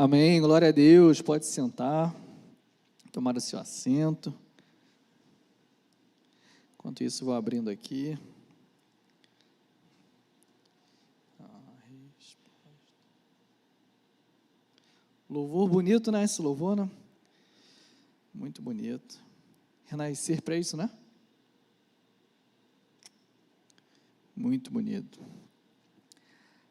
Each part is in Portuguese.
Amém, glória a Deus, pode sentar, tomar o seu assento. Enquanto isso, vou abrindo aqui. Louvor bonito, né? Esse louvor, né? Muito bonito. Renascer para isso, né? Muito bonito.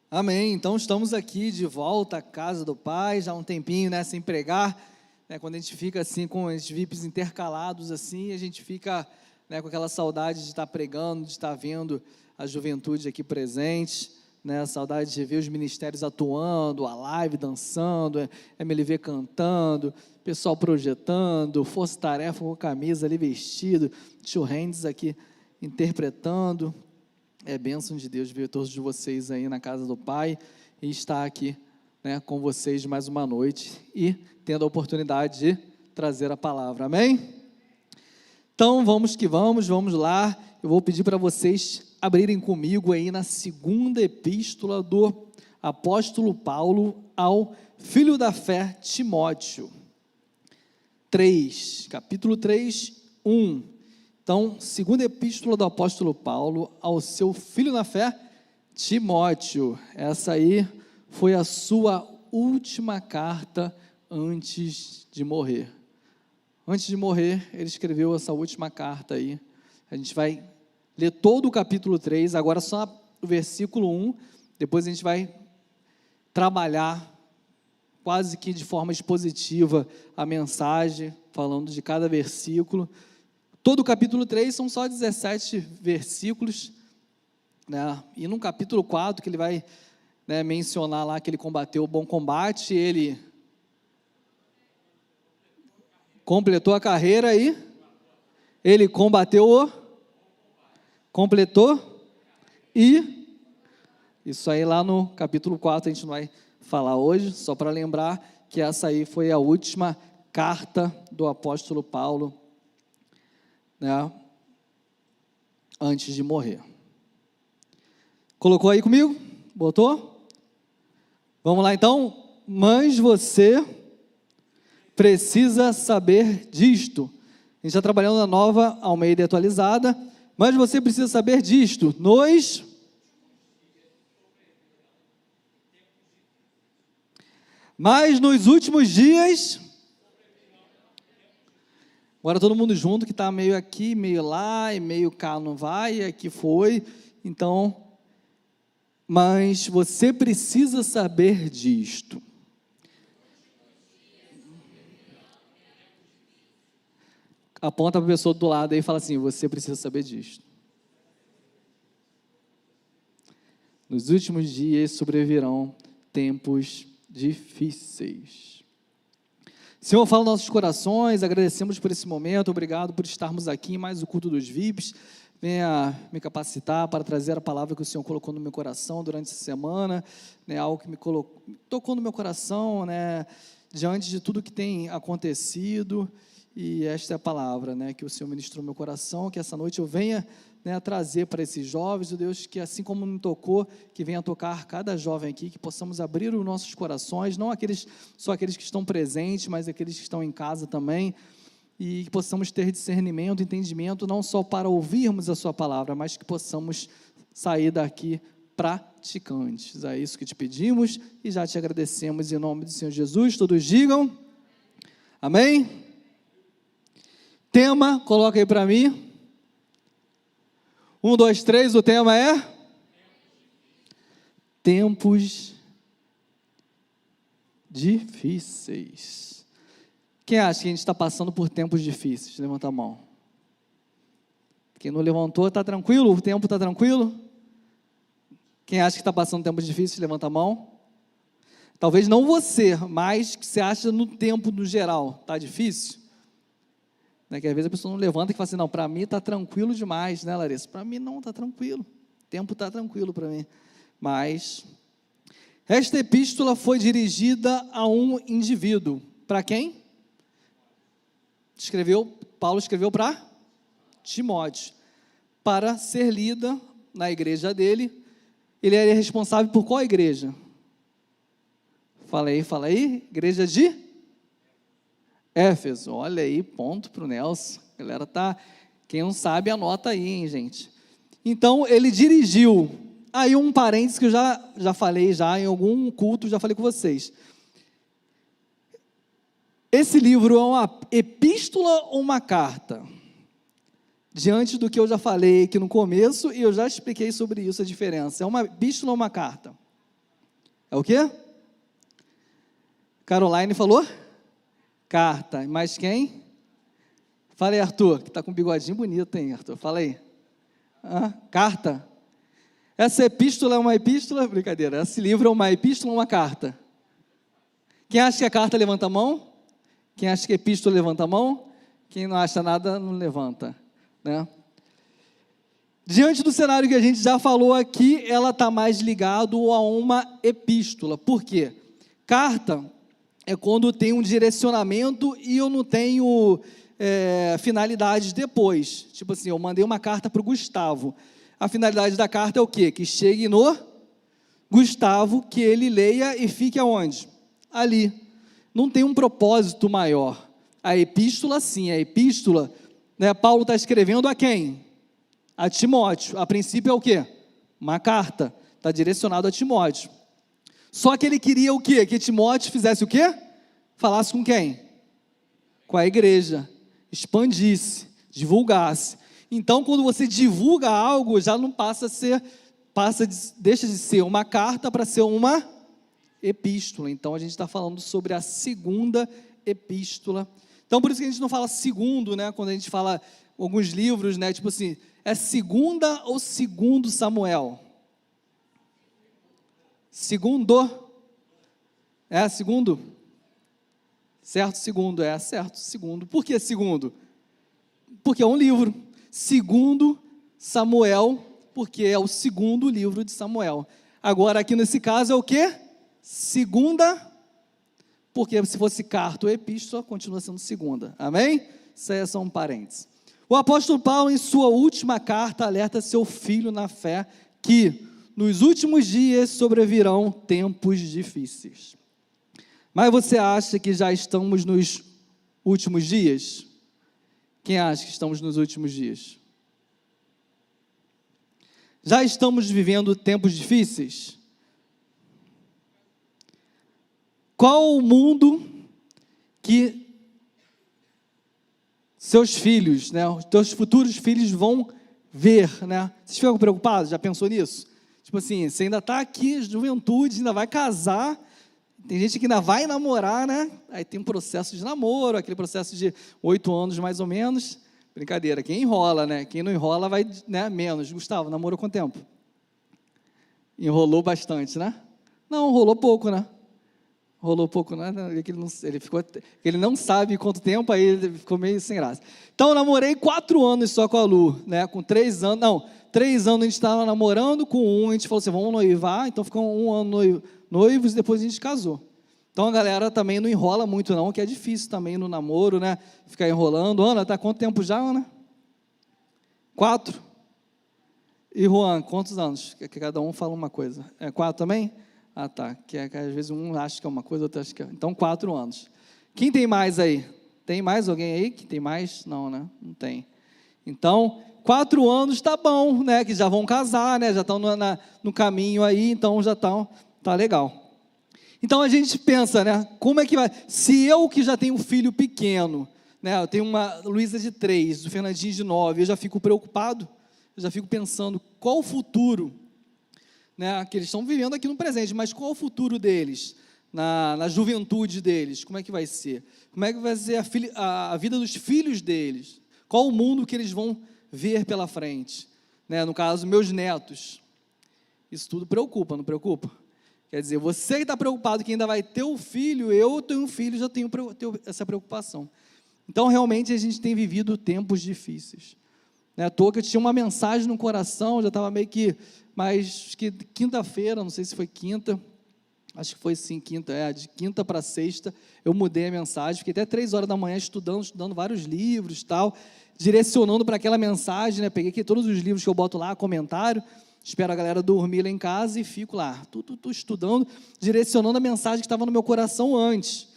Amém, então estamos aqui de volta à casa do Pai, já há um tempinho, né, sem pregar, né, quando a gente fica assim, com os VIPs intercalados assim, a gente fica, né, com aquela saudade de estar pregando, de estar vendo a juventude aqui presente, né, a saudade de ver os ministérios atuando, a live dançando, MLV cantando, pessoal projetando, Força Tarefa com camisa ali vestido, Tio Rendes aqui interpretando. É bênção de Deus ver todos de vocês aí na casa do Pai e estar aqui, né, com vocês mais uma noite e tendo a oportunidade de trazer a palavra, amém? Então vamos que vamos lá, eu vou pedir para vocês abrirem comigo aí na segunda epístola do apóstolo Paulo ao filho da fé Timóteo, capítulo 3, 1. Então, segunda epístola do apóstolo Paulo ao seu filho na fé, Timóteo. Essa aí foi a sua última carta antes de morrer. Antes de morrer, ele escreveu essa última carta aí. A gente vai ler todo o capítulo 3, agora só o versículo 1, depois a gente vai trabalhar quase que de forma expositiva a mensagem, falando de cada versículo. Todo o capítulo 3 são só 17 versículos, né? E no capítulo 4, que ele vai, né, mencionar lá que ele combateu o bom combate, ele completou a carreira e ele completou e isso aí lá no capítulo 4 a gente não vai falar hoje, só para lembrar que essa aí foi a última carta do apóstolo Paulo, né, antes de morrer. Colocou aí comigo? Botou? Vamos lá então. Mas você precisa saber disto. A gente está trabalhando na Nova Almeida atualizada, mas você precisa saber disto. Mas nos últimos dias... Agora todo mundo junto, que está meio aqui, meio lá, e meio cá não vai, e aqui foi, então, mas você precisa saber disto. Aponta para a pessoa do lado aí e fala assim, você precisa saber disto. Nos últimos dias sobrevirão tempos difíceis. Senhor, fala nos nossos corações, agradecemos por esse momento, obrigado por estarmos aqui em mais o culto dos VIPs, venha me capacitar para trazer a palavra que o Senhor colocou no meu coração durante essa semana, né, algo que tocou no meu coração, né, diante de tudo que tem acontecido, e esta é a palavra, né, que o Senhor ministrou no meu coração, que essa noite eu venha, né, trazer para esses jovens, oh Deus, que assim como me tocou, que venha tocar cada jovem aqui, que possamos abrir os nossos corações, não só aqueles que estão presentes, mas aqueles que estão em casa também, e que possamos ter discernimento, entendimento, não só para ouvirmos a sua palavra, mas que possamos sair daqui praticantes. É isso que te pedimos e já te agradecemos em nome do Senhor Jesus. Todos digam amém? Tema, coloca aí para mim. 1, 2, 3, o tema é tempos difíceis. Quem acha que a gente está passando por tempos difíceis? Levanta a mão. Quem não levantou, está tranquilo? O tempo está tranquilo? Quem acha que está passando tempos difíceis? Levanta a mão. Talvez não você, mas que você acha no tempo no geral. Está difícil? Né, que às vezes a pessoa não levanta e fala assim, não, para mim está tranquilo demais, né, Larissa? Para mim não está tranquilo, o tempo está tranquilo para mim, mas esta epístola foi dirigida a um indivíduo, para quem? Paulo escreveu para Timóteo, para ser lida na igreja dele. Ele era responsável por qual igreja? Fala aí. Igreja de Éfeso. Olha aí, ponto para o Nelson. A galera tá... Quem não sabe, anota aí, hein, gente. Então, ele dirigiu... Aí um parênteses que eu já falei, em algum culto, já falei com vocês. Esse livro é uma epístola ou uma carta? Diante do que eu já falei aqui no começo, e eu já expliquei sobre isso, a diferença. É uma epístola ou uma carta? É o quê? Caroline falou? Carta. Mais quem? Fala aí, Arthur, que está com um bigodinho bonito, hein, Arthur? Fala aí. Carta. Essa epístola é uma epístola? Brincadeira. Esse livro é uma epístola ou uma carta? Quem acha que é carta, levanta a mão. Quem acha que é epístola, levanta a mão. Quem não acha nada, não levanta. Né? Diante do cenário que a gente já falou aqui, ela está mais ligado a uma epístola. Por quê? Carta é quando tem um direcionamento e eu não tenho finalidades depois. Tipo assim, eu mandei uma carta para o Gustavo. A finalidade da carta é o quê? Que chegue no Gustavo, que ele leia e fique aonde? Ali. Não tem um propósito maior. A epístola, sim, a epístola, né, Paulo está escrevendo a quem? A Timóteo. A princípio é o quê? Uma carta. Está direcionado a Timóteo. Só que ele queria o quê? Que Timóteo fizesse o quê? Falasse com quem? Com a igreja. Expandisse, divulgasse. Então, quando você divulga algo, já não deixa de ser uma carta para ser uma epístola. Então, a gente está falando sobre a segunda epístola. Então, por isso que a gente não fala segundo, né? Quando a gente fala alguns livros, né? Tipo assim, é segunda ou segundo Samuel? Segundo? É segundo? Certo? Segundo, certo, segundo. Por que segundo? Porque é um livro. Segundo Samuel, porque é o segundo livro de Samuel. Agora, aqui nesse caso é o quê? Segunda, porque se fosse carta ou epístola, continua sendo segunda. Amém? Isso aí é só um parênteses. O apóstolo Paulo, em sua última carta, alerta seu filho na fé que nos últimos dias sobrevirão tempos difíceis. Mas você acha que já estamos nos últimos dias? Quem acha que estamos nos últimos dias? Já estamos vivendo tempos difíceis? Qual o mundo que seus filhos, né, os teus futuros filhos vão ver, né? Vocês ficam preocupados? Já pensou nisso? Tipo assim, você ainda está aqui, juventude, ainda vai casar, tem gente que ainda vai namorar, né? Aí tem um processo de namoro, aquele processo de 8 anos mais ou menos. Brincadeira, quem enrola, né? Quem não enrola vai, né, menos. Gustavo, namorou quanto tempo? Enrolou bastante, né? Não, rolou pouco, né? Rolou pouco, né? Ele não sabe quanto tempo, aí ele ficou meio sem graça. Então, eu namorei 4 anos só com a Lu, né? Com 3 anos, 3 anos a gente estava namorando, com 1 a gente falou assim, vamos noivar, então ficou 1 ano noivos e depois a gente casou. Então a galera também não enrola muito não, que é difícil também no namoro, né? Ficar enrolando. Ana, tá quanto tempo já, Ana? 4? E Juan, quantos anos? Que cada um fala uma coisa. 4 também? Ah, tá. Que às vezes um acha que é uma coisa, outro acha que é... Então 4 anos. Quem tem mais aí? Tem mais alguém aí que tem mais? Não, né? Não tem. Então, 4 anos tá bom, né? Que já vão casar, né? Já estão no caminho aí, então já estão... Tá legal. Então a gente pensa, né? Como é que vai? Se eu que já tenho um filho pequeno, né? Eu tenho uma Luísa de 3, o Fernandinho de 9, eu já fico preocupado, eu já fico pensando qual o futuro, né? Que eles estão vivendo aqui no presente, mas qual o futuro deles, na juventude deles? Como é que vai ser? Como é que vai ser a vida dos filhos deles? Qual o mundo que eles vão ver pela frente? Né? No caso, meus netos. Isso tudo preocupa, não preocupa? Quer dizer, você que está preocupado que ainda vai ter um filho, eu tenho um filho, já tenho essa preocupação. Então, realmente, a gente tem vivido tempos difíceis. Né? À toa que eu tinha uma mensagem no coração, já estava meio que, mas que quinta-feira, não sei se foi quinta, acho que foi sim, quinta, de quinta para sexta, eu mudei a mensagem, fiquei até 3 horas da manhã estudando vários livros, tal, direcionando para aquela mensagem, né? Peguei aqui todos os livros que eu boto lá, comentário, espero a galera dormir lá em casa e fico lá, estudando, direcionando a mensagem que estava no meu coração antes.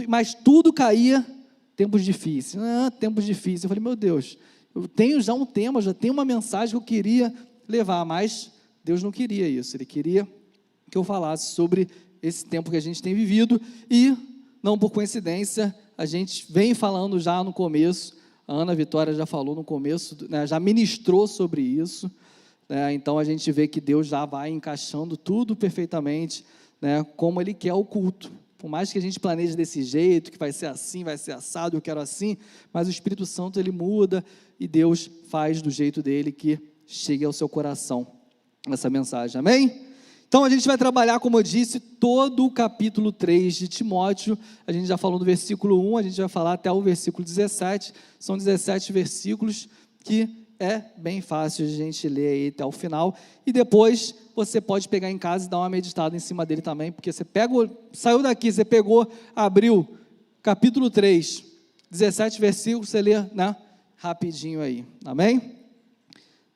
Mas tudo caía, tempos difíceis. Tempos difíceis. Eu falei, meu Deus, eu tenho já um tema, já tenho uma mensagem que eu queria levar, mas Deus não queria isso. Ele queria que eu falasse sobre esse tempo que a gente tem vivido e, não por coincidência, a gente vem falando já no começo, a Ana Vitória já falou no começo, né, já ministrou sobre isso, né, então a gente vê que Deus já vai encaixando tudo perfeitamente, né, como Ele quer o culto. Por mais que a gente planeje desse jeito, que vai ser assim, vai ser assado, eu quero assim, mas o Espírito Santo, Ele muda e Deus faz do jeito dEle que chegue ao seu coração essa mensagem, amém? Então a gente vai trabalhar, como eu disse, todo o capítulo 3 de Timóteo. A gente já falou do versículo 1, a gente vai falar até o versículo 17, são 17 versículos que é bem fácil a gente ler aí até o final, e depois você pode pegar em casa e dar uma meditada em cima dele também, porque você saiu daqui, você pegou, abriu, capítulo 3, 17 versículos, você lê, né, rapidinho aí, amém?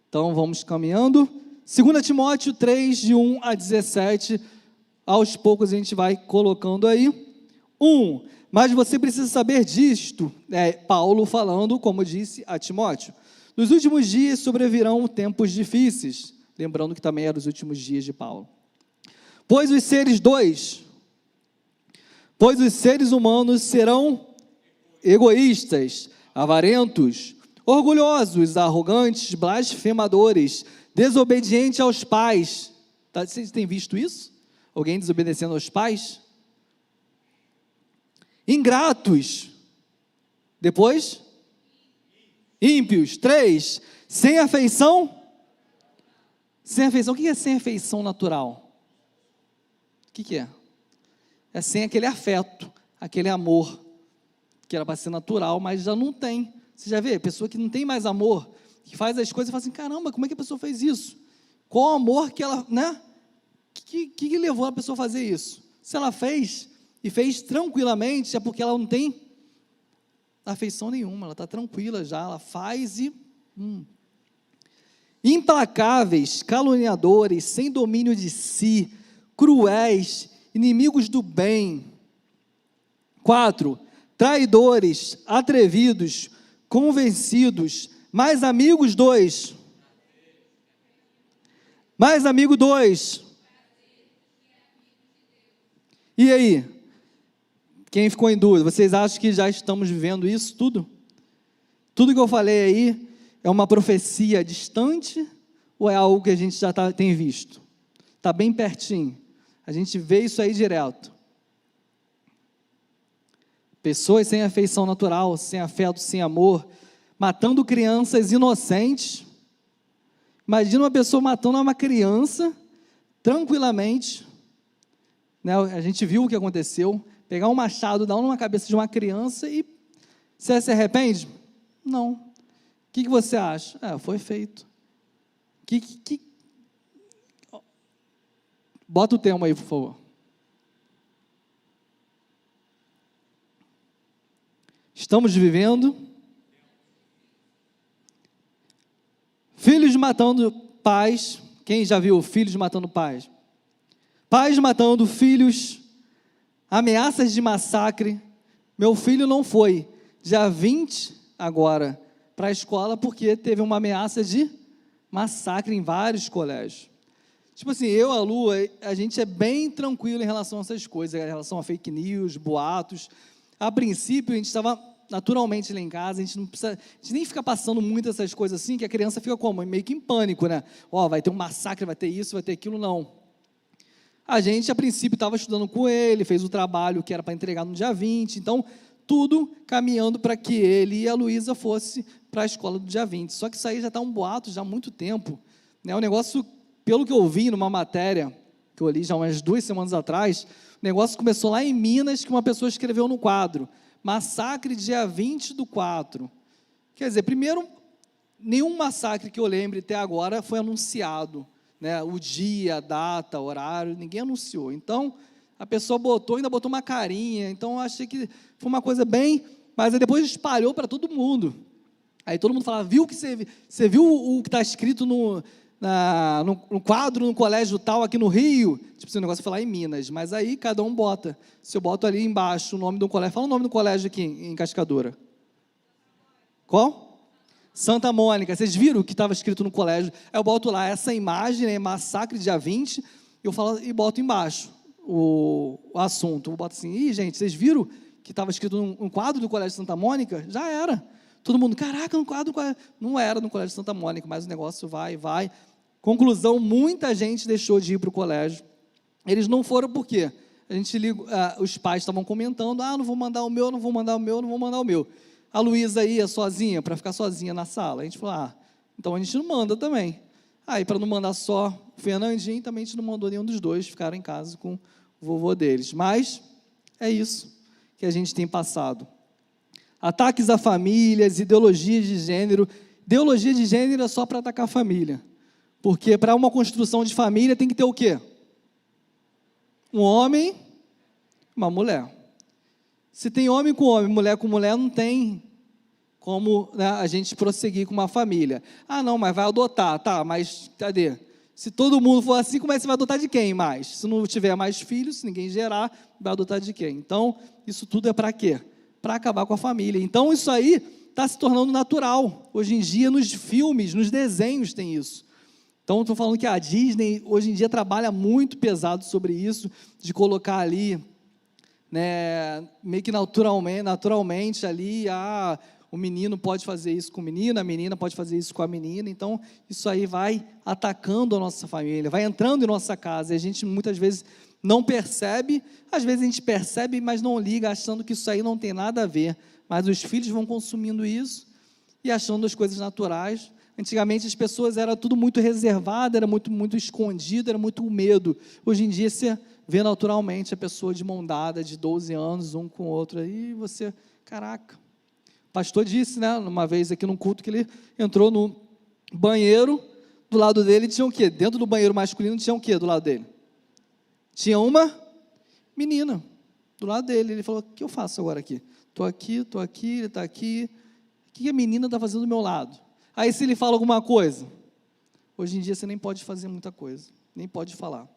Então vamos caminhando. 2 Timóteo 3, de 1 a 17, aos poucos a gente vai colocando aí. 1, mas você precisa saber disto, Paulo falando, como disse a Timóteo, nos últimos dias sobrevirão tempos difíceis, lembrando que também eram os últimos dias de Paulo. Pois os seres humanos serão egoístas, avarentos, orgulhosos, arrogantes, blasfemadores, desobediente aos pais. Vocês têm visto isso? Alguém desobedecendo aos pais? Ingratos. Depois? Ímpios. 3, sem afeição. Sem afeição. O que é sem afeição natural? O que é? É sem aquele afeto, aquele amor, que era para ser natural, mas já não tem. Você já vê? Pessoa que não tem mais amor, que faz as coisas e fala assim, caramba, como é que a pessoa fez isso? Qual o amor que ela, né? Que levou a pessoa a fazer isso? Se ela fez, e fez tranquilamente, é porque ela não tem afeição nenhuma, ela está tranquila já, ela faz e... Implacáveis, caluniadores, sem domínio de si, cruéis, inimigos do bem. 4, traidores, atrevidos, convencidos, mais amigos 2. Mais amigo 2. E aí? Quem ficou em dúvida? Vocês acham que já estamos vivendo isso tudo? Tudo que eu falei aí é uma profecia distante ou é algo que a gente já tem visto? Está bem pertinho. A gente vê isso aí direto. Pessoas sem afeição natural, sem afeto, sem amor, matando crianças inocentes. Imagina uma pessoa matando uma criança tranquilamente, né? A gente viu o que aconteceu, pegar um machado, dar numa cabeça de uma criança e você se arrepende? Não. O que você acha? Foi feito. Bota o tema aí, por favor. Estamos vivendo filhos matando pais. Quem já viu filhos matando pais? Pais matando filhos, ameaças de massacre. Meu filho não foi dia 20 agora para a escola porque teve uma ameaça de massacre em vários colégios. Tipo assim, eu, a Lu, a gente é bem tranquilo em relação a essas coisas, em relação a fake news, boatos. A princípio, a gente estava naturalmente lá em casa, a gente nem fica passando muito essas coisas assim, que a criança fica como? Meio que em pânico, né? Vai ter um massacre, vai ter isso, vai ter aquilo, não. A gente, a princípio, estava estudando com ele, fez o trabalho que era para entregar no dia 20, então, tudo caminhando para que ele e a Luísa fossem para a escola do dia 20. Só que isso aí já está um boato já há muito tempo, né? O negócio, pelo que eu vi numa matéria, que eu li já umas 2 semanas atrás, o negócio começou lá em Minas, que uma pessoa escreveu no quadro, massacre dia 20/4. Quer dizer, primeiro, nenhum massacre que eu lembre até agora foi anunciado, né? O dia, a data, o horário, ninguém anunciou. Então, a pessoa ainda botou uma carinha, então eu achei que foi uma coisa bem, mas aí depois espalhou para todo mundo. Aí todo mundo falava, você viu o que está escrito no quadro, no colégio tal, aqui no Rio. Tipo, esse negócio foi lá em Minas, mas aí cada um bota. Se eu boto ali embaixo o nome do colégio, fala o nome do colégio aqui em Cascadura. Qual? Santa Mônica. Vocês viram o que estava escrito no colégio? Aí eu boto lá essa imagem, né, massacre dia 20, eu falo e boto embaixo o assunto. Eu boto assim, ih, gente, vocês viram que estava escrito num quadro do colégio Santa Mônica? Já era. Todo mundo, caraca, no quadro do colégio. Não era no colégio Santa Mônica, mas o negócio vai. Conclusão, muita gente deixou de ir para o colégio. Eles não foram por quê? A gente liga, os pais estavam comentando, não vou mandar o meu, não vou mandar o meu, não vou mandar o meu. A Luísa ia sozinha, para ficar sozinha na sala. A gente falou, então a gente não manda também. Aí, para não mandar só o Fernandinho, também a gente não mandou nenhum dos dois, ficaram em casa com o vovô deles. Mas é isso que a gente tem passado. Ataques a famílias, ideologias de gênero. Ideologia de gênero é só para atacar a família. Porque para uma construção de família tem que ter o quê? Um homem, uma mulher. Se tem homem com homem, mulher com mulher, não tem como, né, a gente prosseguir com uma família. Não, mas vai adotar, tá, mas cadê? Se todo mundo for assim, como é que você vai adotar de quem mais? Se não tiver mais filhos, se ninguém gerar, vai adotar de quem? Então, isso tudo é para quê? Para acabar com a família. Então, isso aí está se tornando natural. Hoje em dia, nos filmes, nos desenhos tem isso. Então, estou falando que a Disney, hoje em dia, trabalha muito pesado sobre isso, de colocar ali, né, meio que naturalmente ali, o menino pode fazer isso com o menino, a menina pode fazer isso com a menina. Então, isso aí vai atacando a nossa família, vai entrando em nossa casa, e a gente muitas vezes não percebe, às vezes a gente percebe, mas não liga, achando que isso aí não tem nada a ver, mas os filhos vão consumindo isso e achando as coisas naturais. Antigamente as pessoas era tudo muito reservado, era muito escondido, era muito medo. Hoje em dia você vê naturalmente a pessoa de mão dada, de 12 anos, um com o outro, aí você, caraca. O pastor disse, né, uma vez aqui num culto, que ele entrou no banheiro, do lado dele tinha o quê? Dentro do banheiro masculino tinha o quê do lado dele? Tinha uma menina do lado dele. Ele falou, o que eu faço agora aqui? Estou aqui, ele está aqui. O que a menina está fazendo do meu lado? Aí se ele fala alguma coisa, hoje em dia você nem pode fazer muita coisa, nem pode falar.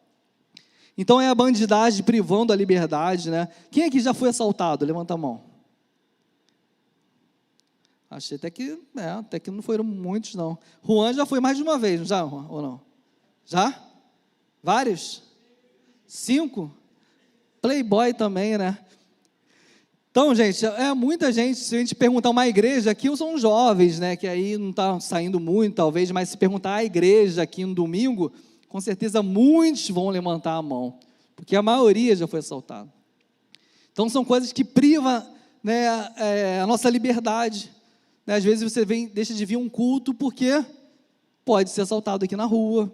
Então é a bandidagem privando a liberdade, né? Quem aqui já foi assaltado? Levanta a mão. Achei até que não foram muitos, não. Juan já foi mais de uma vez, já, Juan, ou não? Já? Vários? 5? Playboy também, né? Então, gente, muita gente, se a gente perguntar uma igreja aqui, são jovens, né, que aí não está saindo muito, talvez, mas se perguntar a igreja aqui no domingo, com certeza muitos vão levantar a mão, porque a maioria já foi assaltada. Então, são coisas que privam, né, a nossa liberdade. Né? Às vezes você deixa de vir um culto porque pode ser assaltado aqui na rua.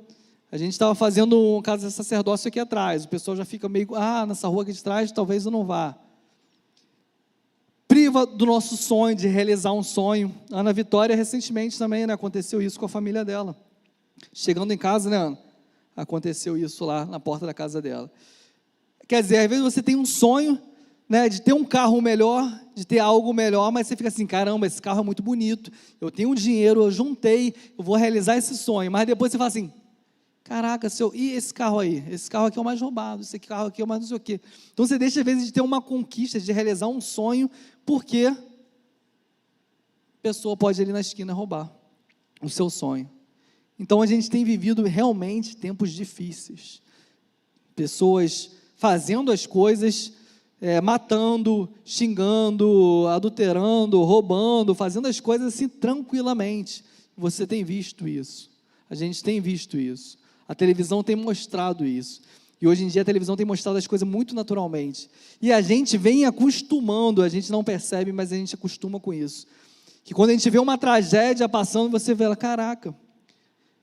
A gente estava fazendo um caso de sacerdócio aqui atrás, o pessoal já fica meio, nessa rua aqui de trás, talvez eu não vá. Priva do nosso sonho, de realizar um sonho. A Ana Vitória, recentemente também, né, aconteceu isso com a família dela. Chegando em casa, né, Ana? Aconteceu isso lá na porta da casa dela. Quer dizer, às vezes você tem um sonho, né, de ter um carro melhor, de ter algo melhor, mas você fica assim, caramba, esse carro é muito bonito, eu tenho um dinheiro, eu juntei, eu vou realizar esse sonho. Mas depois você fala assim, caraca, e esse carro aí? Esse carro aqui é o mais roubado, esse carro aqui é o mais não sei o quê. Então você deixa, às vezes, de ter uma conquista, de realizar um sonho, porque a pessoa pode ali na esquina roubar o seu sonho. Então a gente tem vivido realmente tempos difíceis. Pessoas fazendo as coisas, matando, xingando, adulterando, roubando, fazendo as coisas assim tranquilamente. Você tem visto isso. A gente tem visto isso. A televisão tem mostrado isso. E hoje em dia a televisão tem mostrado as coisas muito naturalmente. E a gente vem acostumando, a gente não percebe, mas a gente acostuma com isso. Que quando a gente vê uma tragédia passando, você vê ela, caraca.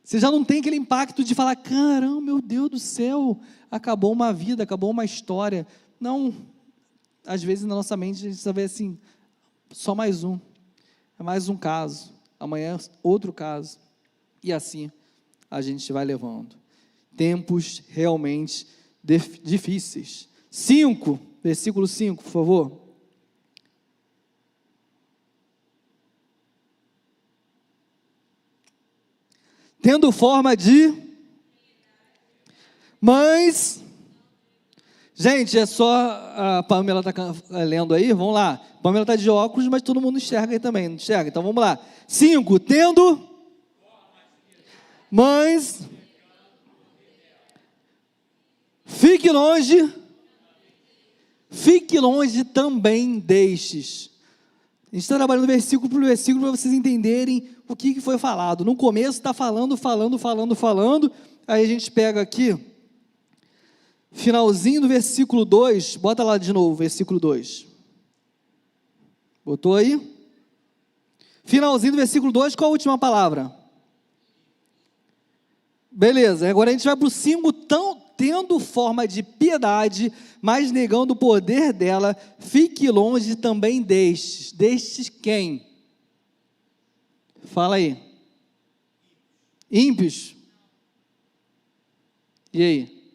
Você já não tem aquele impacto de falar, caramba, meu Deus do céu, acabou uma vida, acabou uma história. Não, às vezes na nossa mente a gente só vê assim, só mais um. É mais um caso. Amanhã outro caso. E assim a gente vai levando. Tempos realmente difíceis. 5, versículo 5, por favor. tendo forma de... Mas... Gente, é só a Pamela está lendo aí, vamos lá. A Pamela está de óculos, mas todo mundo enxerga aí também, não enxerga? Então vamos lá. 5, tendo... Mas... Fique longe também destes. A gente está trabalhando versículo por versículo para vocês entenderem o que foi falado. No começo está falando, aí a gente pega aqui, finalzinho do versículo 2, bota lá de novo, versículo 2. Botou aí? Finalzinho do versículo 2, qual a última palavra? Beleza, agora a gente vai para o 5, tendo forma de piedade, mas negando o poder dela, fique longe também destes. Destes quem? Fala aí. Ímpios. E aí?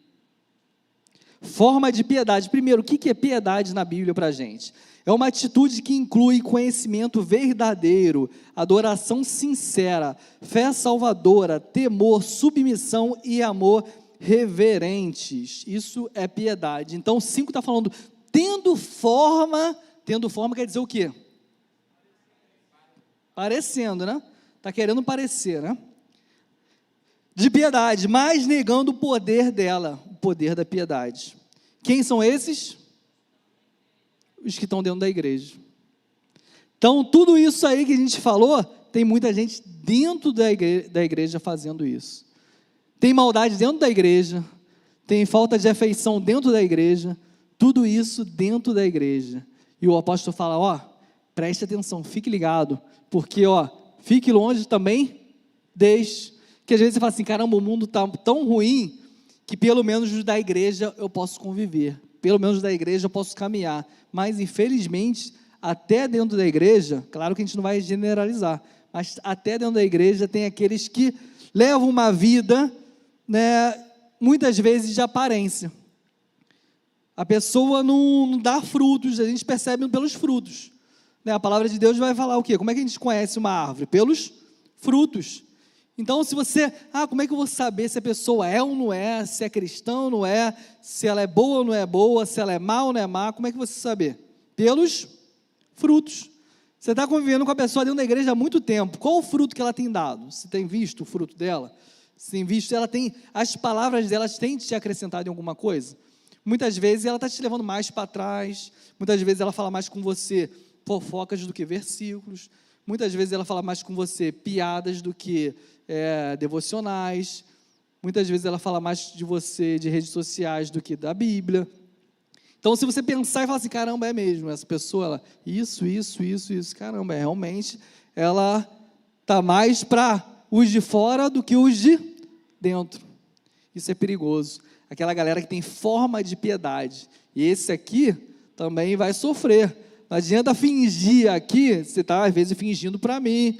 Forma de piedade. Primeiro, o que é piedade na Bíblia para a gente? É uma atitude que inclui conhecimento verdadeiro, adoração sincera, fé salvadora, temor, submissão e amor reverentes. Isso é piedade. Então, 5 está falando, tendo forma quer dizer o quê? Parecendo, né? Está querendo parecer, né? De piedade, mas negando o poder dela, o poder da piedade. Quem são esses? Os que estão dentro da igreja. Então, tudo isso aí que a gente falou, tem muita gente dentro da igreja fazendo isso. Tem maldade dentro da igreja, tem falta de afeição dentro da igreja, tudo isso dentro da igreja. E o apóstolo fala, preste atenção, fique ligado, porque, fique longe também, que às vezes você fala assim, caramba, o mundo está tão ruim, que pelo menos da igreja eu posso conviver, pelo menos da igreja eu posso caminhar, mas infelizmente, até dentro da igreja, claro que a gente não vai generalizar, mas até dentro da igreja tem aqueles que levam uma vida, muitas vezes de aparência. A pessoa não dá frutos, a gente percebe pelos frutos. A palavra de Deus vai falar o quê? Como é que a gente conhece uma árvore? Pelos frutos. Então, se você, como é que eu vou saber se a pessoa é ou não é, se é cristão ou não é, se ela é boa ou não é boa, se ela é má ou não é má, como é que você saber? Pelos frutos. Você está convivendo com a pessoa dentro da igreja há muito tempo, qual o fruto que ela tem dado? Você tem visto o fruto dela? Você tem visto, as palavras delas têm te acrescentado em alguma coisa? Muitas vezes ela está te levando mais para trás, muitas vezes ela fala mais com você fofocas do que versículos, muitas vezes ela fala mais com você piadas do que devocionais, muitas vezes ela fala mais de você de redes sociais do que da Bíblia. Então, se você pensar e falar assim, caramba, é mesmo, essa pessoa, isso, caramba, realmente, ela está mais para os de fora do que os de dentro. Isso é perigoso. Aquela galera que tem forma de piedade. E esse aqui também vai sofrer. Não adianta fingir aqui, você está às vezes fingindo para mim,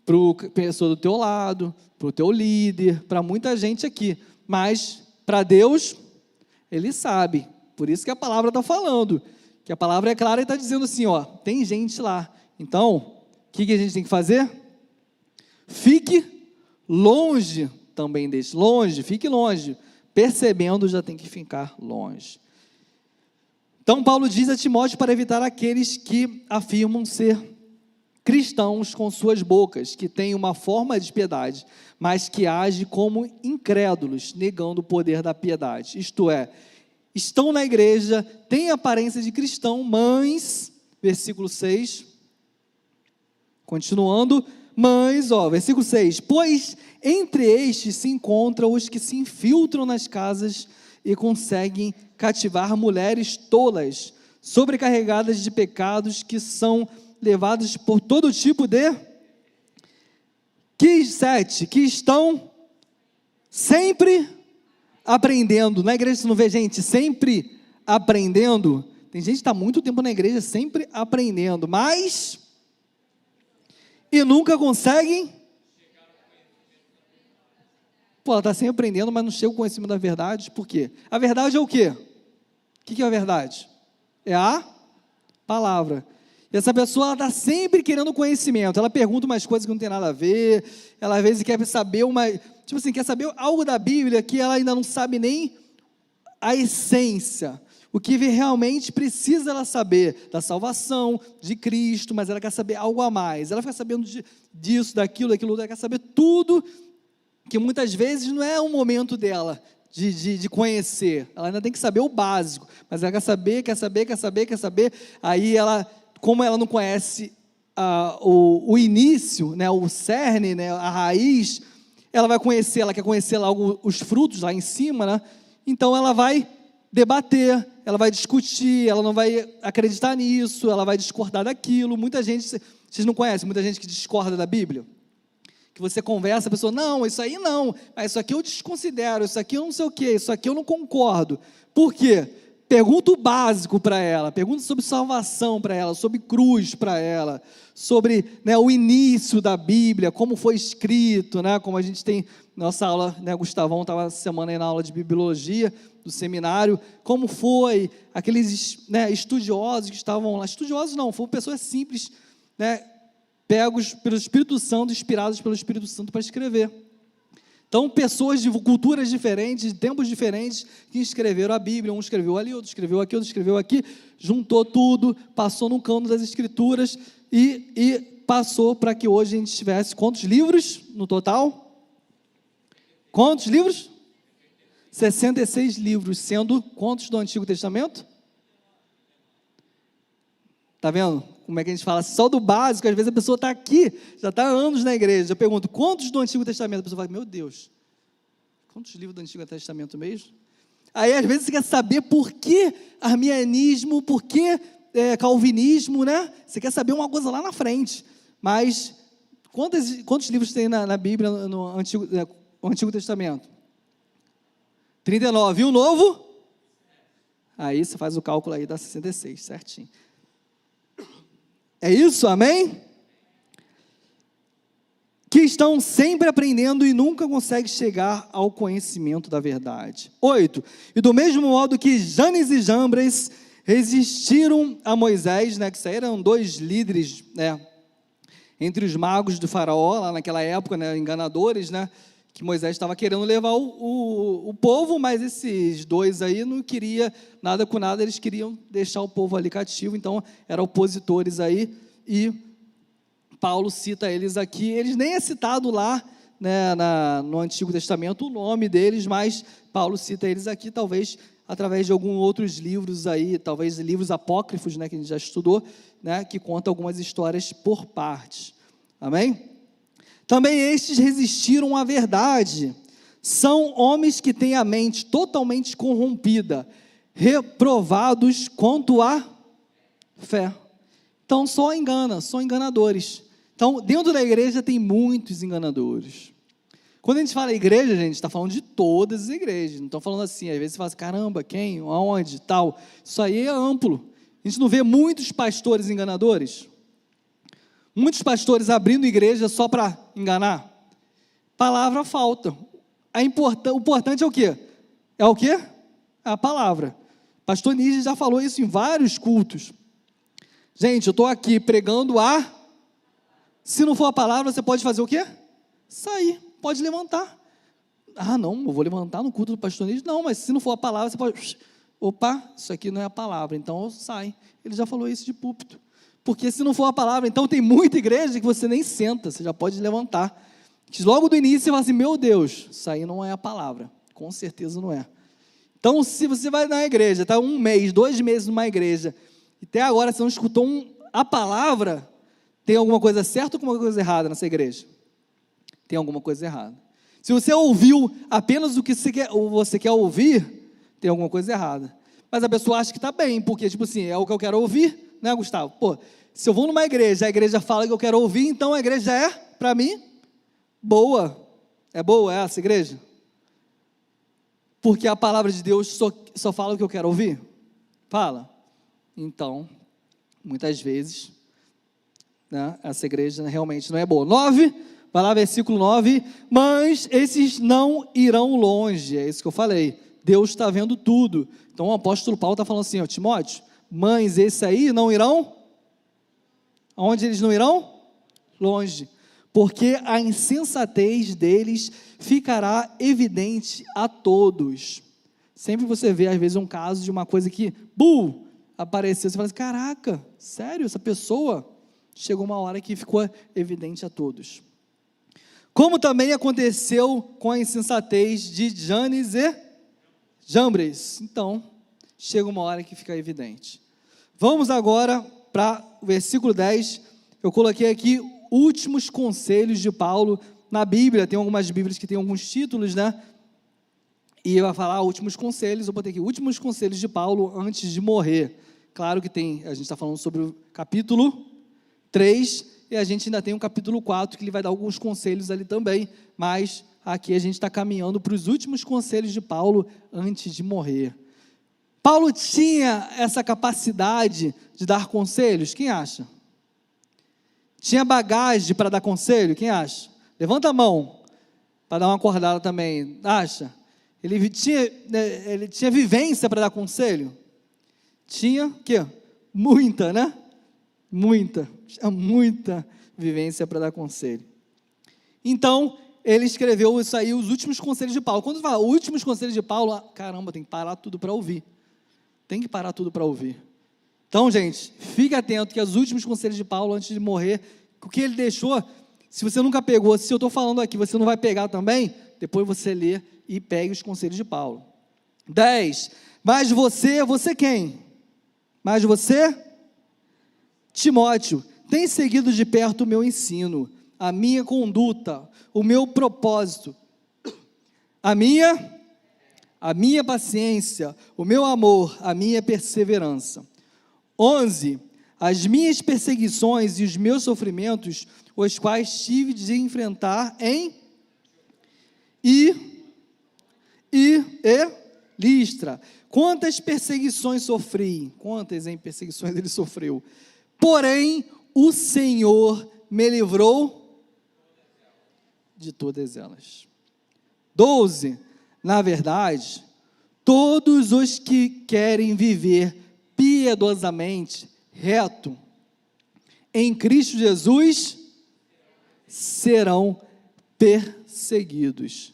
para a pessoa do teu lado, para o teu líder, para muita gente aqui. Mas para Deus, Ele sabe. Por isso que a palavra está falando. Que a palavra é clara e está dizendo assim, tem gente lá. Então, o que a gente tem que fazer? Fique longe também desse. Fique longe. Percebendo, já tem que ficar longe. Então, Paulo diz a Timóteo para evitar aqueles que afirmam ser cristãos com suas bocas, que têm uma forma de piedade, mas que agem como incrédulos, negando o poder da piedade. Isto é, estão na igreja, têm aparência de cristão, mas, versículo 6, continuando, mas, versículo 6, pois entre estes se encontram os que se infiltram nas casas e conseguem cativar mulheres tolas, sobrecarregadas de pecados, que são levadas por todo tipo de... 7, que estão sempre aprendendo. Na igreja você não vê gente sempre aprendendo? Tem gente que está muito tempo na igreja sempre aprendendo, mas... e nunca conseguem... ela está sempre aprendendo, mas não chega ao conhecimento da verdade. Por quê? A verdade é o quê? O que é a verdade? É a palavra. E essa pessoa está sempre querendo conhecimento. Ela pergunta umas coisas que não tem nada a ver. Ela às vezes quer saber quer saber algo da Bíblia que ela ainda não sabe nem a essência. O que realmente precisa ela saber da salvação, de Cristo, mas ela quer saber algo a mais. Ela fica sabendo disso, daquilo, ela quer saber tudo, que muitas vezes não é o momento dela de conhecer. Ela ainda tem que saber o básico, mas ela quer saber. Aí ela, como ela não conhece o início, né, o cerne, né, a raiz, ela quer conhecer logo os frutos lá em cima, né? Então ela vai debater, ela vai discutir, ela não vai acreditar nisso, ela vai discordar daquilo. Muita gente, vocês não conhecem, muita gente que discorda da Bíblia? Que você conversa, a pessoa, não, isso aí não, isso aqui eu desconsidero, isso aqui eu não sei o quê, isso aqui eu não concordo. Por quê? Pergunta o básico para ela, pergunta sobre salvação para ela, sobre cruz para ela, sobre, né, o início da Bíblia, como foi escrito, né, como a gente tem nossa aula, né, Gustavão estava essa semana aí na aula de bibliologia do seminário, como foi, aqueles, né, estudiosos que estavam lá, estudiosos não, foram pessoas simples, né, pegos pelo Espírito Santo, inspirados pelo Espírito Santo para escrever. Então, pessoas de culturas diferentes, de tempos diferentes, que escreveram a Bíblia, um escreveu ali, outro escreveu aqui, outro escreveu aqui, juntou tudo, passou no cano das Escrituras e passou para que hoje a gente tivesse quantos livros no total? Quantos livros? 66 livros, sendo quantos do Antigo Testamento? Está vendo? Como é que a gente fala? Só do básico, às vezes a pessoa está aqui, já está há anos na igreja. Eu pergunto, quantos do Antigo Testamento? A pessoa fala, meu Deus, quantos livros do Antigo Testamento mesmo? Aí às vezes você quer saber por que arminianismo, por que calvinismo, né? Você quer saber uma coisa lá na frente. Mas quantos livros tem na Bíblia, no Antigo Testamento? 39. E o Novo? Aí você faz o cálculo aí, dá 66, certinho. É isso, amém? Que estão sempre aprendendo e nunca conseguem chegar ao conhecimento da verdade. 8. E do mesmo modo que Janes e Jambres resistiram a Moisés, né, que saíram dois líderes, né, entre os magos do faraó, lá naquela época, né, enganadores, né, que Moisés estava querendo levar o povo, mas esses dois aí não queria nada com nada, eles queriam deixar o povo ali cativo, então eram opositores aí, e Paulo cita eles aqui, eles nem é citado lá, né, no Antigo Testamento o nome deles, mas Paulo cita eles aqui, talvez através de alguns outros livros aí, talvez livros apócrifos, né, que a gente já estudou, né, que conta algumas histórias por partes, amém? Também estes resistiram à verdade, são homens que têm a mente totalmente corrompida, reprovados quanto à fé. Então só enganadores. Então dentro da igreja tem muitos enganadores. Quando a gente fala igreja, gente, está falando de todas as igrejas, não estão falando assim, às vezes você fala assim, caramba, quem, aonde, tal, isso aí é amplo. A gente não vê muitos pastores enganadores? Muitos pastores abrindo igreja só para enganar? Palavra falta. O importante é o quê? É o quê? A palavra. Pastor Níger já falou isso em vários cultos. Gente, eu estou aqui pregando se não for a palavra, você pode fazer o quê? Sair, pode levantar. Ah, não, eu vou levantar no culto do pastor Níger. Não, mas se não for a palavra, você pode... Opa, isso aqui não é a palavra, então sai. Ele já falou isso de púlpito. Porque se não for a palavra, então tem muita igreja que você nem senta, você já pode levantar. Logo do início você fala assim, meu Deus, isso aí não é a palavra, com certeza não é. Então se você vai na igreja, está 1 mês, 2 meses numa igreja, e até agora você não escutou a palavra, tem alguma coisa certa ou alguma coisa errada nessa igreja? Tem alguma coisa errada. Se você ouviu apenas o que você quer ouvir, tem alguma coisa errada. Mas a pessoa acha que está bem, porque tipo assim, é o que eu quero ouvir, né, Gustavo? Pô, se eu vou numa igreja, a igreja fala que eu quero ouvir, então a igreja é, para mim, boa. É boa essa igreja? Porque a palavra de Deus só fala o que eu quero ouvir? Fala. Então, muitas vezes, né, essa igreja realmente não é boa. 9, vai lá, versículo 9. Mas esses não irão longe, é isso que eu falei. Deus está vendo tudo. Então o apóstolo Paulo está falando assim, ó, Timóteo, mães, esse aí não irão Aonde eles não irão? Longe. Porque a insensatez deles ficará evidente a todos. Sempre você vê, às vezes, um caso de uma coisa que, apareceu, você fala assim, caraca, sério, essa pessoa? Chegou uma hora que ficou evidente a todos. Como também aconteceu com a insensatez de Janes e Jambres. Então, chega uma hora que fica evidente. Vamos agora para o versículo 10. Eu coloquei aqui últimos conselhos de Paulo na Bíblia. Tem algumas Bíblias que tem alguns títulos, né? E vai falar últimos conselhos. Eu botei aqui últimos conselhos de Paulo antes de morrer. Claro que tem, a gente está falando sobre o capítulo 3, e a gente ainda tem um capítulo 4, que ele vai dar alguns conselhos ali também, mas aqui a gente está caminhando para os últimos conselhos de Paulo antes de morrer. Paulo tinha essa capacidade de dar conselhos? Quem acha? Tinha bagagem para dar conselho? Quem acha? Levanta a mão, para dar uma acordada também. Acha? Ele tinha vivência para dar conselho? Tinha, o quê? Muita, né? Tinha muita vivência para dar conselho. Então, ele escreveu isso aí, os últimos conselhos de Paulo. Quando fala últimos conselhos de Paulo, caramba, tem que parar tudo para ouvir. Tem que parar tudo para ouvir. Então, gente, fique atento que os últimos conselhos de Paulo, antes de morrer, o que ele deixou, se você nunca pegou, se eu estou falando aqui, você não vai pegar também, depois você lê e pegue os conselhos de Paulo. 10. Mas você quem? Mas você, Timóteo, tem seguido de perto o meu ensino, a minha conduta, o meu propósito, a minha paciência, o meu amor, a minha perseverança. 11. As minhas perseguições e os meus sofrimentos, os quais tive de enfrentar em Listra. Quantas perseguições sofri? Quantas perseguições ele sofreu? Porém, o Senhor me livrou de todas elas. 12. Na verdade, todos os que querem viver piedosamente, reto, em Cristo Jesus, serão perseguidos.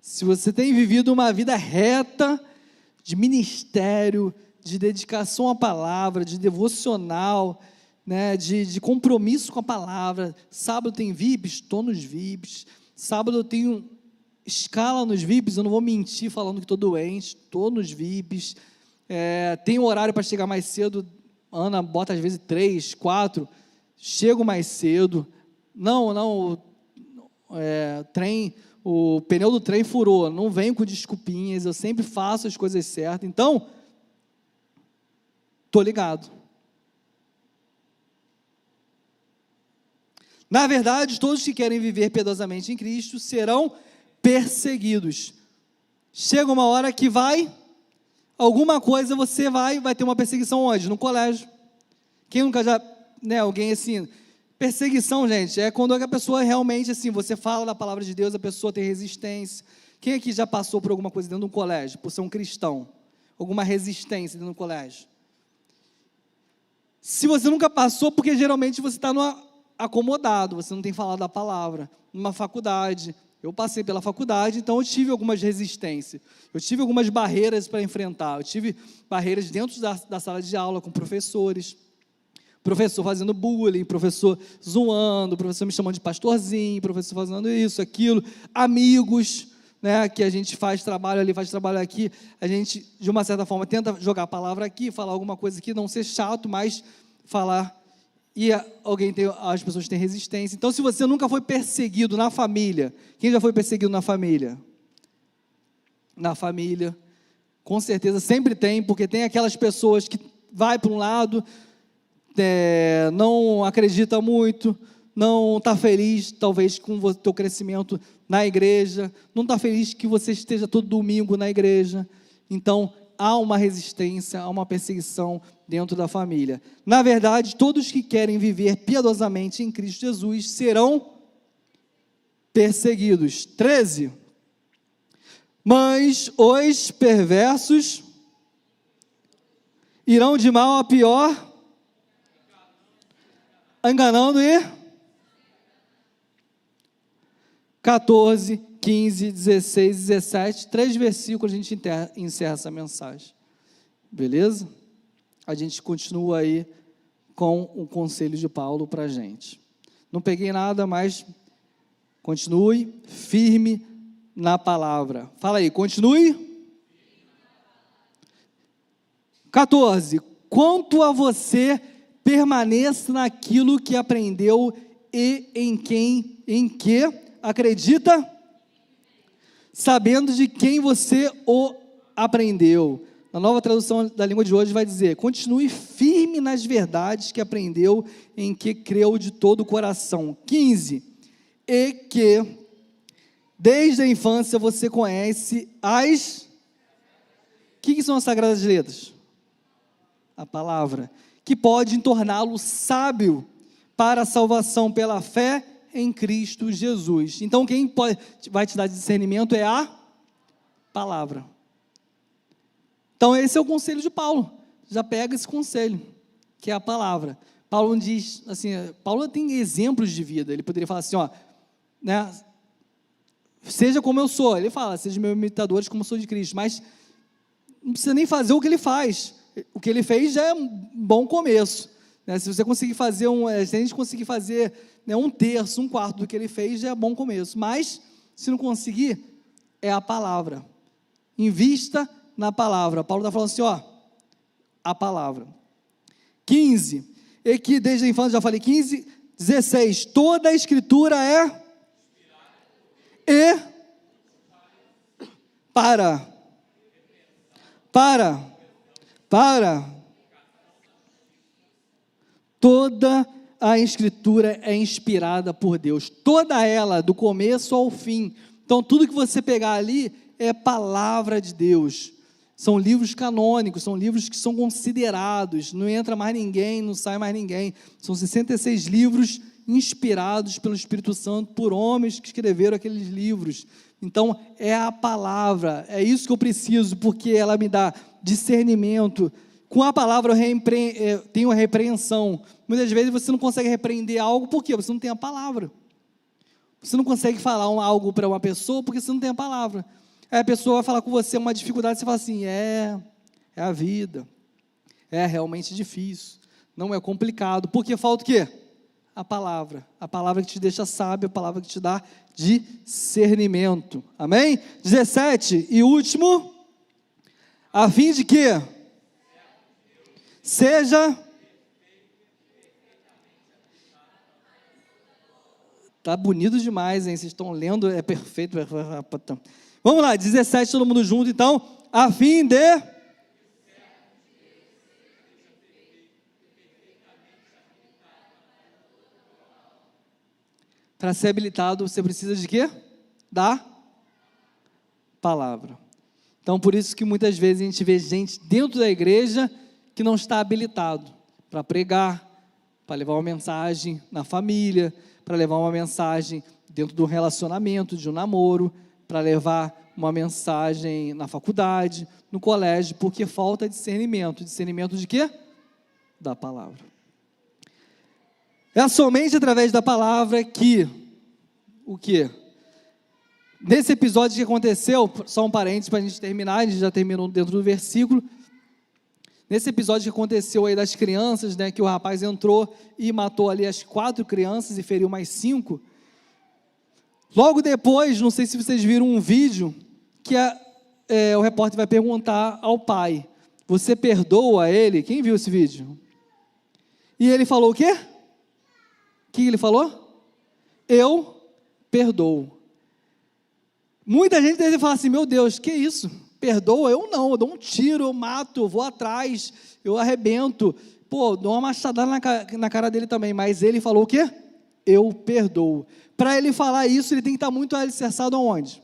Se você tem vivido uma vida reta, de ministério, de dedicação à palavra, de devocional, né, de compromisso com a palavra. Sábado tem VIPs, estou nos VIPs. Sábado eu tenho escala nos VIPs, eu não vou mentir falando que estou doente, estou nos VIPs. Tenho horário para chegar mais cedo, Ana bota às vezes 3, 4, chego mais cedo. O pneu do trem furou, não venho com desculpinhas, eu sempre faço as coisas certas, então, estou ligado. Na verdade, todos que querem viver piedosamente em Cristo serão perseguidos. Chega uma hora que alguma coisa você vai ter uma perseguição onde? No colégio. Quem nunca já, alguém assim... Perseguição, gente, é quando a pessoa realmente, assim, você fala da palavra de Deus, a pessoa tem resistência. Quem aqui já passou por alguma coisa dentro de um colégio, por ser um cristão? Alguma resistência dentro do colégio? Se você nunca passou, porque geralmente você está acomodado, você não tem falado da palavra. Numa faculdade, eu passei pela faculdade, então eu tive algumas resistências. Eu tive algumas barreiras para enfrentar. Eu tive barreiras dentro da sala de aula com professores. Professor fazendo bullying, professor zoando, professor me chamando de pastorzinho, professor fazendo isso, aquilo, amigos, né, que a gente faz trabalho ali, faz trabalho aqui, a gente, de uma certa forma, tenta jogar a palavra aqui, falar alguma coisa aqui, não ser chato, mas falar, e as pessoas têm resistência. Então, se você nunca foi perseguido na família, quem já foi perseguido na família? Na família, com certeza, sempre tem, porque tem aquelas pessoas que vai para um lado, não acredita muito, não está feliz, talvez, com o teu crescimento na igreja, não está feliz que você esteja todo domingo na igreja. Então, há uma resistência, há uma perseguição dentro da família. Na verdade, todos que querem viver piedosamente em Cristo Jesus serão perseguidos. 13. Mas os perversos irão de mal a pior. enganando e 14, 15, 16, 17, 3 versículos a gente encerra essa mensagem. Beleza? A gente continua aí com o conselho de Paulo para a gente. Não peguei nada, mas continue firme na palavra. Fala aí, continue. 14. Quanto a você, permaneça naquilo que aprendeu e em que acredita, sabendo de quem você o aprendeu. Na nova tradução da língua de hoje vai dizer: continue firme nas verdades que aprendeu, em que creu de todo o coração. 15. E que desde a infância você conhece as... O que são as Sagradas Letras? A palavra, que pode torná-lo sábio para a salvação pela fé em Cristo Jesus. Então, quem vai te dar discernimento é a palavra. Então, esse é o conselho de Paulo. Já pega esse conselho, que é a palavra. Paulo diz, assim, Paulo tem exemplos de vida. Ele poderia falar assim, ó, né, seja como eu sou. Ele fala, seja meus imitadores como eu sou de Cristo. Mas não precisa nem fazer o que ele faz. O que ele fez já é um bom começo, né? Se você conseguir fazer se a gente conseguir fazer, né, 1/3, 1/4 do que ele fez, já é bom começo. Mas, se não conseguir, é a palavra. Invista na palavra. Paulo está falando assim, ó, a palavra. 15, e que desde a infância, já falei 15, 16, toda a escritura é toda a escritura é inspirada por Deus, toda ela, do começo ao fim. Então, tudo que você pegar ali é palavra de Deus. São livros canônicos, são livros que são considerados, não entra mais ninguém, não sai mais ninguém. São 66 livros inspirados pelo Espírito Santo por homens que escreveram aqueles livros. Então, é a palavra, é isso que eu preciso, porque ela me dá discernimento. Com a palavra eu tenho a repreensão. Muitas vezes você não consegue repreender algo, por quê? Você não tem a palavra. Você não consegue falar algo para uma pessoa, porque você não tem a palavra. Aí a pessoa vai falar com você uma dificuldade, você fala assim, é a vida, é realmente difícil, não é complicado, porque falta o quê? A palavra que te deixa sábio, a palavra que te dá discernimento, amém? 17, e último, a fim de que seja, tá bonito demais, hein? Vocês estão lendo, é perfeito. Vamos lá, 17, todo mundo junto, então, a fim de... Para ser habilitado, você precisa de quê? Da palavra. Então, por isso que muitas vezes a gente vê gente dentro da igreja que não está habilitado para pregar, para levar uma mensagem na família, para levar uma mensagem dentro do relacionamento, de um namoro, para levar uma mensagem na faculdade, no colégio, porque falta discernimento. Discernimento de quê? Da palavra. É somente através da palavra que, o quê? Nesse episódio que aconteceu, só um parênteses para a gente terminar, a gente já terminou dentro do versículo. Nesse episódio que aconteceu aí das crianças, né, que o rapaz entrou e matou ali as 4 crianças e feriu mais 5. Logo depois, não sei se vocês viram um vídeo, que o repórter vai perguntar ao pai, você perdoa ele? Quem viu esse vídeo? E ele falou o quê? O que ele falou? Eu perdoo. Muita gente deve falar assim, meu Deus, que isso? Perdoa? Eu não, eu dou um tiro, eu mato, eu vou atrás, eu arrebento. Pô, dou uma machadada na cara dele também, mas ele falou o quê? Eu perdoo. Para ele falar isso, ele tem que estar muito alicerçado aonde?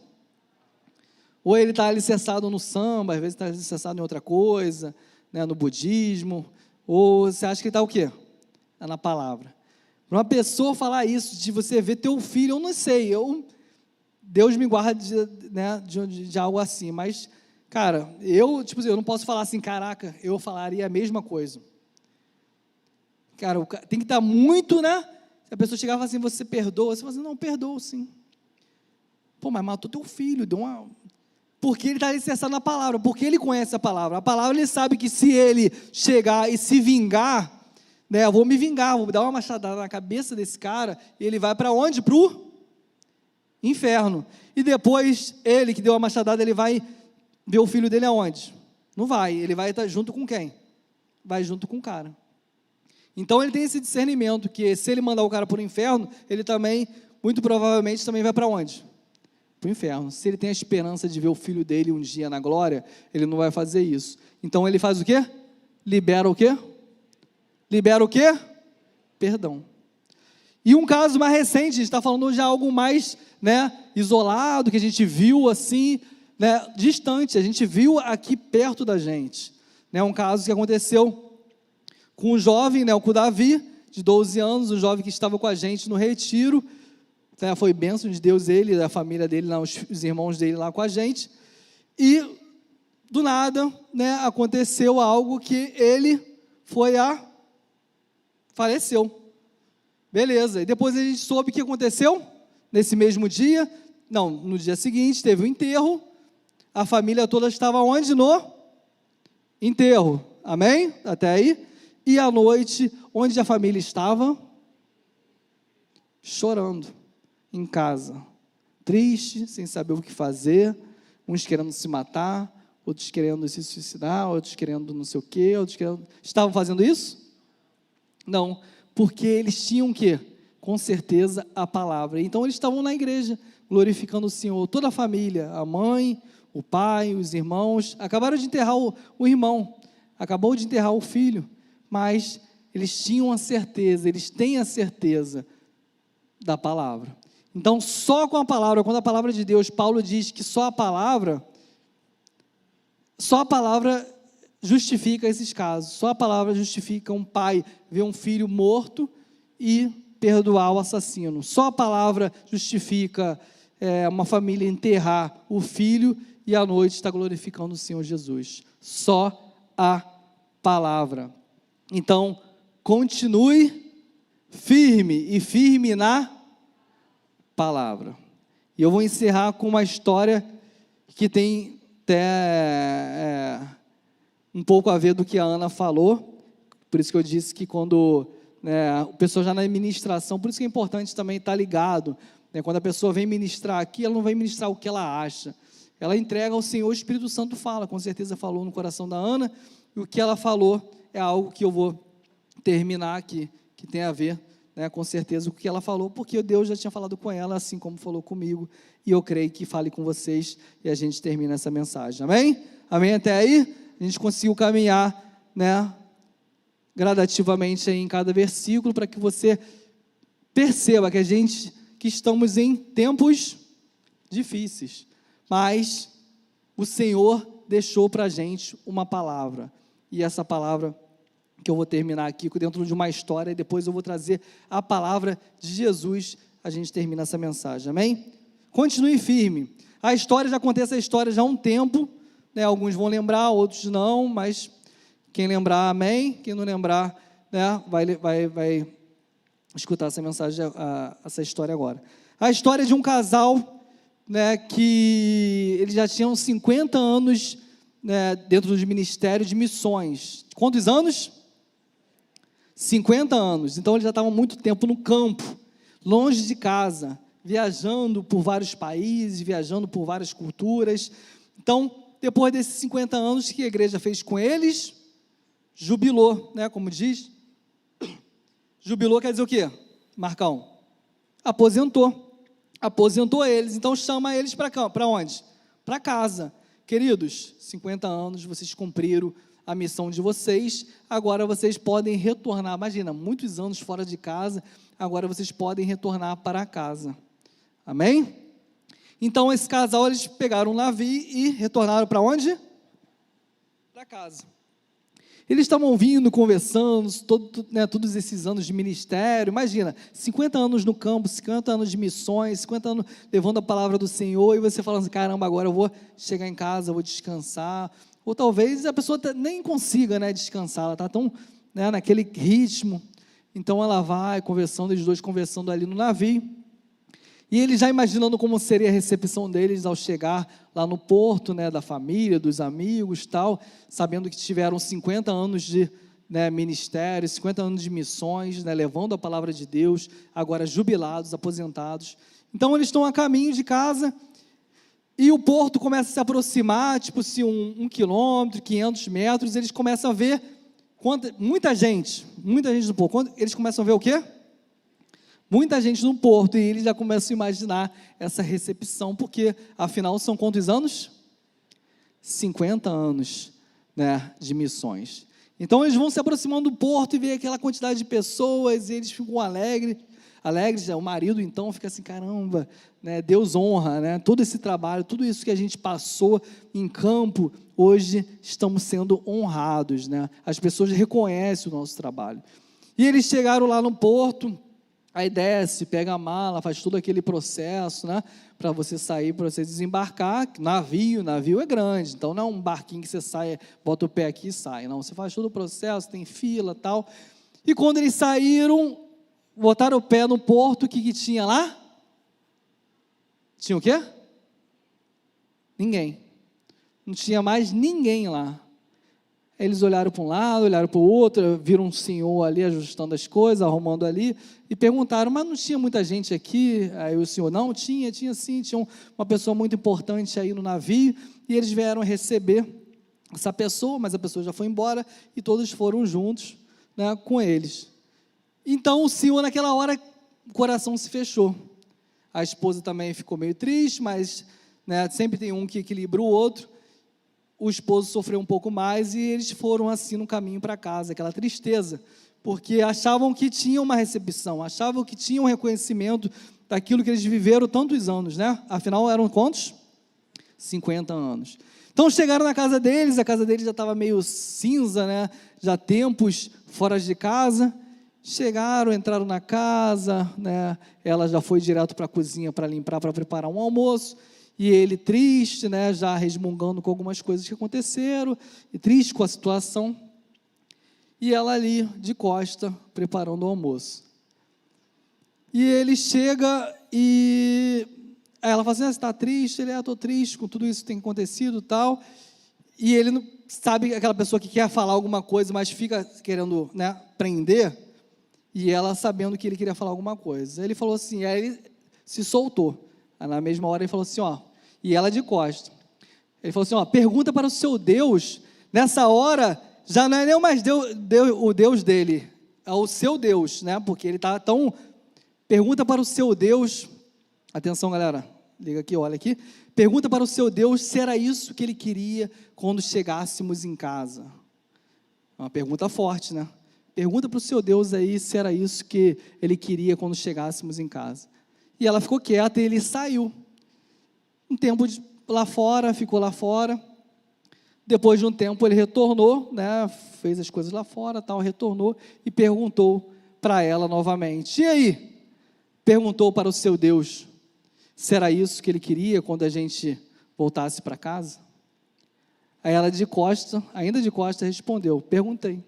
Ou ele está alicerçado no samba, às vezes está alicerçado em outra coisa, né, no budismo, ou você acha que ele está o quê? Está na palavra. Para uma pessoa falar isso, de você ver teu filho, eu não sei, Deus me guarda de algo assim, mas, cara, eu não posso falar assim, caraca, eu falaria a mesma coisa. Cara, tem que estar muito, né? Se a pessoa chegar e falar assim, você perdoa? Você fala assim, não, perdoo sim. Pô, mas matou teu filho, deu uma... Porque ele está alicerçado na palavra, porque ele conhece a palavra. A palavra, ele sabe que se ele chegar e se vingar, né, eu vou me vingar, vou dar uma machadada na cabeça desse cara, e ele vai para onde? Para o inferno. E depois, ele que deu a machadada, ele vai ver o filho dele aonde? Não vai, ele vai estar junto com quem? Vai junto com o cara. Então, ele tem esse discernimento, que se ele mandar o cara para o inferno, ele também, muito provavelmente, também vai para onde? Para o inferno. Se ele tem a esperança de ver o filho dele um dia na glória, ele não vai fazer isso. Então, ele faz o quê? Libera o quê? Libera o quê? Perdão. E um caso mais recente, a gente está falando já algo mais, né, isolado, que a gente viu assim, né, distante, a gente viu aqui perto da gente. Né, um caso que aconteceu com um jovem, né, com o Davi, de 12 anos, um jovem que estava com a gente no retiro, né, foi bênção de Deus, ele, a família dele, lá, os irmãos dele lá com a gente, e do nada, né, aconteceu algo que ele faleceu. Beleza, e depois a gente soube o que aconteceu, nesse mesmo dia, não, no dia seguinte, teve o enterro, a família toda estava onde? No enterro, amém? Até aí? E à noite, onde a família estava? Chorando, em casa, triste, sem saber o que fazer, uns querendo se matar, outros querendo se suicidar, outros querendo não sei o quê, outros querendo... Estavam fazendo isso? Não, porque eles tinham o quê? Com certeza a palavra. Então eles estavam na igreja, glorificando o Senhor, toda a família, a mãe, o pai, os irmãos, acabaram de enterrar o irmão, acabou de enterrar o filho, mas eles tinham a certeza, eles têm a certeza da palavra. Então, só com a palavra, quando a palavra de Deus, Paulo diz que só a palavra justifica esses casos, só a palavra justifica um pai ver um filho morto e perdoar o assassino, só a palavra justifica uma família enterrar o filho e à noite está glorificando o Senhor Jesus, só a palavra. Então, continue firme e firme na palavra. E eu vou encerrar com uma história que tem até um pouco a ver do que a Ana falou, por isso que eu disse que quando o pessoal já na ministração, por isso que é importante também estar ligado, né, quando a pessoa vem ministrar aqui, ela não vem ministrar o que ela acha, ela entrega ao Senhor, o Espírito Santo fala, com certeza falou no coração da Ana, e o que ela falou é algo que eu vou terminar aqui, que tem a ver, né, com certeza, o que ela falou, porque Deus já tinha falado com ela, assim como falou comigo, e eu creio que fale com vocês, e a gente termina essa mensagem, amém? Amém até aí? A gente conseguiu caminhar, né, gradativamente aí em cada versículo, para que você perceba que estamos em tempos difíceis, mas o Senhor deixou para a gente uma palavra, e essa palavra que eu vou terminar aqui dentro de uma história, e depois eu vou trazer a palavra de Jesus, a gente termina essa mensagem, amém? Continue firme, a história, já contei essa história já há um tempo, né, alguns vão lembrar, outros não, mas quem lembrar, amém, quem não lembrar, né, vai escutar essa mensagem, essa história agora. A história de um casal, né, que eles já tinham 50 anos, né, dentro do ministério de missões. Quantos anos? 50 anos. Então eles já estavam muito tempo no campo, longe de casa, viajando por vários países, viajando por várias culturas. Então, depois desses 50 anos, o que a igreja fez com eles? Jubilou, né, como diz. Jubilou quer dizer o quê, Marcão? Aposentou eles, então chama eles para onde? Para casa. Queridos, 50 anos, vocês cumpriram a missão de vocês, agora vocês podem retornar, imagina, muitos anos fora de casa, agora vocês podem retornar para casa, amém? Então esse casal, eles pegaram um navio e retornaram para onde? Para casa. Eles estavam vindo, conversando, todos esses anos de ministério, imagina, 50 anos no campo, 50 anos de missões, 50 anos levando a palavra do Senhor, e você falando assim, caramba, agora eu vou chegar em casa, eu vou descansar, ou talvez a pessoa nem consiga, né, descansar, ela está tão, né, naquele ritmo, Então ela vai conversando, eles dois conversando ali no navio, e ele já imaginando como seria a recepção deles ao chegar lá no porto, né, da família, dos amigos, tal, sabendo que tiveram 50 anos de, né, ministério, 50 anos de missões, né, levando a palavra de Deus, agora jubilados, aposentados. Então eles estão a caminho de casa, e o porto começa a se aproximar, tipo se 1 quilômetro, 500 metros, eles começam a ver muita gente no porto. Eles começam a ver o quê? Muita gente no porto, e eles já começam a imaginar essa recepção, porque afinal são quantos anos? 50 anos, né, de missões. Então eles vão se aproximando do porto e vê aquela quantidade de pessoas, e eles ficam alegres, o marido então fica assim, caramba, né, Deus honra, né, todo esse trabalho, tudo isso que a gente passou em campo, hoje estamos sendo honrados, né, as pessoas reconhecem o nosso trabalho. E eles chegaram lá no porto, aí desce, pega a mala, faz todo aquele processo, né, para você sair, para você desembarcar. Navio é grande, então não é um barquinho que você sai, bota o pé aqui e sai, não, você faz todo o processo, tem fila, tal. E quando eles saíram, botaram o pé no porto, o que tinha lá? Tinha o quê? Ninguém. Não tinha mais ninguém lá. Eles olharam para um lado, olharam para o outro, viram um senhor ali ajustando as coisas, arrumando ali, e perguntaram, mas não tinha muita gente aqui? Aí o senhor, não, tinha sim, tinha uma pessoa muito importante aí no navio, e eles vieram receber essa pessoa, mas a pessoa já foi embora, e todos foram juntos, né, com eles. Então o senhor naquela hora, o coração se fechou. A esposa também ficou meio triste, mas, né, sempre tem um que equilibra o outro. O esposo sofreu um pouco mais e eles foram assim no caminho para casa, aquela tristeza, porque achavam que tinham uma recepção, achavam que tinham um reconhecimento daquilo que eles viveram tantos anos, né? Afinal, eram quantos? 50 anos. Então chegaram na casa deles, a casa deles já estava meio cinza, né? Já tempos fora de casa. Chegaram, entraram na casa, né? Ela já foi direto para a cozinha para limpar, para preparar um almoço. E ele triste, né, já resmungando com algumas coisas que aconteceram, e triste com a situação, e ela ali, de costa, preparando o almoço. E ele chega e ela fala assim, você está triste? Ele, estou triste com tudo isso que tem acontecido e tal, e ele não sabe, aquela pessoa que quer falar alguma coisa, mas fica querendo, né, prender, e ela sabendo que ele queria falar alguma coisa. Ele falou assim, aí ele se soltou. Aí, na mesma hora ele falou assim, e ela de costa. Ele falou assim, pergunta para o seu Deus, nessa hora, já não é nem mais o Deus dele, é o seu Deus, né, porque ele está tão, pergunta para o seu Deus, atenção galera, liga aqui, olha aqui, pergunta para o seu Deus se era isso que ele queria quando chegássemos em casa. É uma pergunta forte, né, pergunta para o seu Deus aí se era isso que ele queria quando chegássemos em casa. E ela ficou quieta e ele saiu. Um tempo lá fora, ficou lá fora. Depois de um tempo ele retornou, né, fez as coisas lá fora, tal, retornou e perguntou para ela novamente. E aí? Perguntou para o seu Deus, se era isso que ele queria quando a gente voltasse para casa? Aí ela de costa, ainda de costa, respondeu, perguntei.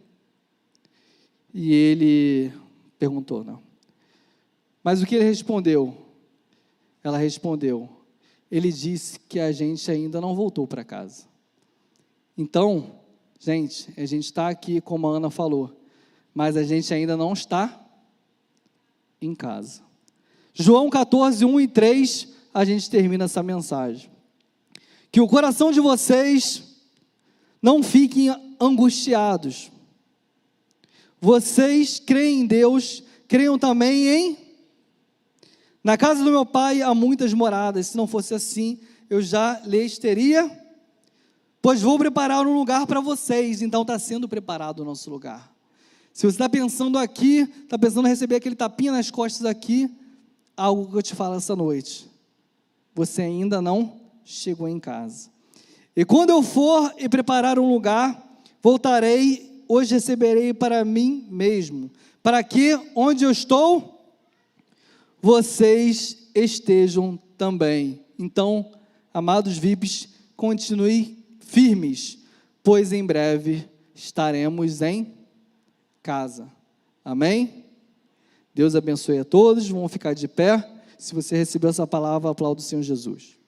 E ele perguntou, não. Mas o que ele respondeu? Ela respondeu, ele disse que a gente ainda não voltou para casa. Então, gente, a gente está aqui, como a Ana falou, mas a gente ainda não está em casa. João 14, 1 e 3, a gente termina essa mensagem. Que o coração de vocês não fiquem angustiados. Vocês creem em Deus, creiam também em... Na casa do meu pai há muitas moradas, se não fosse assim, eu já lhes teria, pois vou preparar um lugar para vocês, então está sendo preparado o nosso lugar. Se você está pensando aqui, está pensando em receber aquele tapinha nas costas aqui, algo que eu te falo essa noite, você ainda não chegou em casa. E quando eu for e preparar um lugar, voltarei, os receberei para mim mesmo, para que onde eu estou, vocês estejam também. Então, amados VIPs, continue firmes, pois em breve estaremos em casa. Amém? Deus abençoe a todos, vamos ficar de pé. Se você recebeu essa palavra, aplauda o Senhor Jesus.